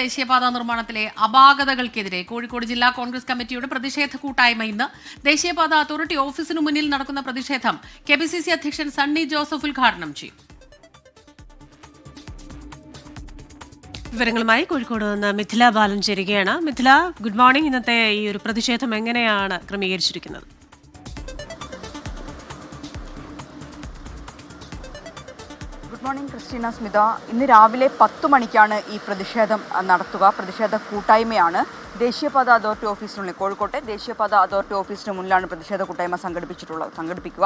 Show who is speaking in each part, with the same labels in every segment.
Speaker 1: ദേശീയപാതാ നിർമ്മാണത്തിലെ അപാകതകൾക്കെതിരെ കോഴിക്കോട് ജില്ലാ കോൺഗ്രസ് കമ്മിറ്റിയുടെ പ്രതിഷേധ കൂട്ടായ്മ ഇന്ന് ദേശീയപാത അതോറിറ്റി ഓഫീസിനു മുന്നിൽ നടക്കുന്ന പ്രതിഷേധം കെപിസിസി അധ്യക്ഷൻ സണ്ണി ജോസഫ് ഉദ്ഘാടനം ചെയ്യും.
Speaker 2: വിവരങ്ങളുമായി കോഴിക്കോട് നിന്ന് മിഥില ബാലൻ ചേരുകയാണ്. Mithila, good morning. ഇന്നത്തെ ഈ ഒരു പ്രതിഷേധം എങ്ങനെയാണ് ക്രമീകരിച്ചിരിക്കുന്നത്?
Speaker 3: Good morning Christina, Smitha. ഇന്ന് രാവിലെ 10 മണിക്കാണ് ഈ പ്രതിഷേധം നടത്തുക. പ്രതിഷേധ ദേശീയപാത അതോറിറ്റി ഓഫീസിനുള്ളിൽ, കോഴിക്കോട്ടെ ദേശീയപാത അതോറിറ്റി ഓഫീസിന് മുന്നിലാണ് പ്രതിഷേധ കൂട്ടായ്മ സംഘടിപ്പിക്കുക.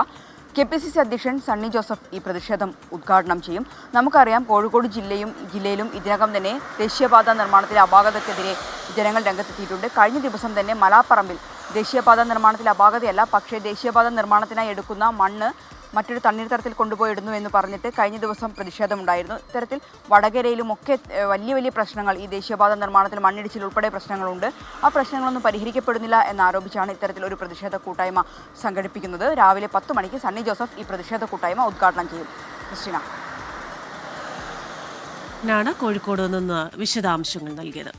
Speaker 3: കെപിസിസി അധ്യക്ഷൻ സണ്ണി ജോസഫ് ഈ പ്രതിഷേധം ഉദ്ഘാടനം ചെയ്യും. നമുക്കറിയാം, കോഴിക്കോട് ജില്ലയിലും ഇതിനകം തന്നെ ദേശീയപാത നിർമ്മാണത്തിലെ അപാകതയ്ക്കെതിരെ ജനങ്ങൾ രംഗത്തെത്തിയിട്ടുണ്ട്. കഴിഞ്ഞ ദിവസം തന്നെ മലാപ്പറമ്പിൽ ദേശീയപാത നിർമ്മാണത്തിലെ അപാകതയല്ല, പക്ഷേ ദേശീയപാത നിർമ്മാണത്തിനായി എടുക്കുന്ന മണ്ണ് മറ്റൊരു തണ്ണീർത്തടത്തിൽ കൊണ്ടുപോയിടുന്നു എന്ന് പറഞ്ഞിട്ട് കഴിഞ്ഞ ദിവസം പ്രതിഷേധമുണ്ടായിരുന്നു. ഇത്തരത്തിൽ വടകരയിലുമൊക്കെ വലിയ പ്രശ്നങ്ങൾ, ഈ ദേശീയപാത നിർമ്മാണത്തിൽ മണ്ണിടിച്ചിൽ ഉൾപ്പെടെ പ്രശ്നങ്ങളുണ്ട്. ആ പ്രശ്നങ്ങളൊന്നും പരിഹരിക്കപ്പെടുന്നില്ല എന്നാരോപിച്ചാണ് ഇത്തരത്തിലൊരു പ്രതിഷേധ കൂട്ടായ്മ സംഘടിപ്പിക്കുന്നത്. രാവിലെ 10 മണിക്ക് സണ്ണി ജോസഫ് ഈ പ്രതിഷേധ കൂട്ടായ്മ ഉദ്ഘാടനം ചെയ്യും. ക്രിസ്റ്റീന
Speaker 2: കോഴിക്കോട് നിന്ന് വിശദാംശങ്ങൾ നൽകിയത്.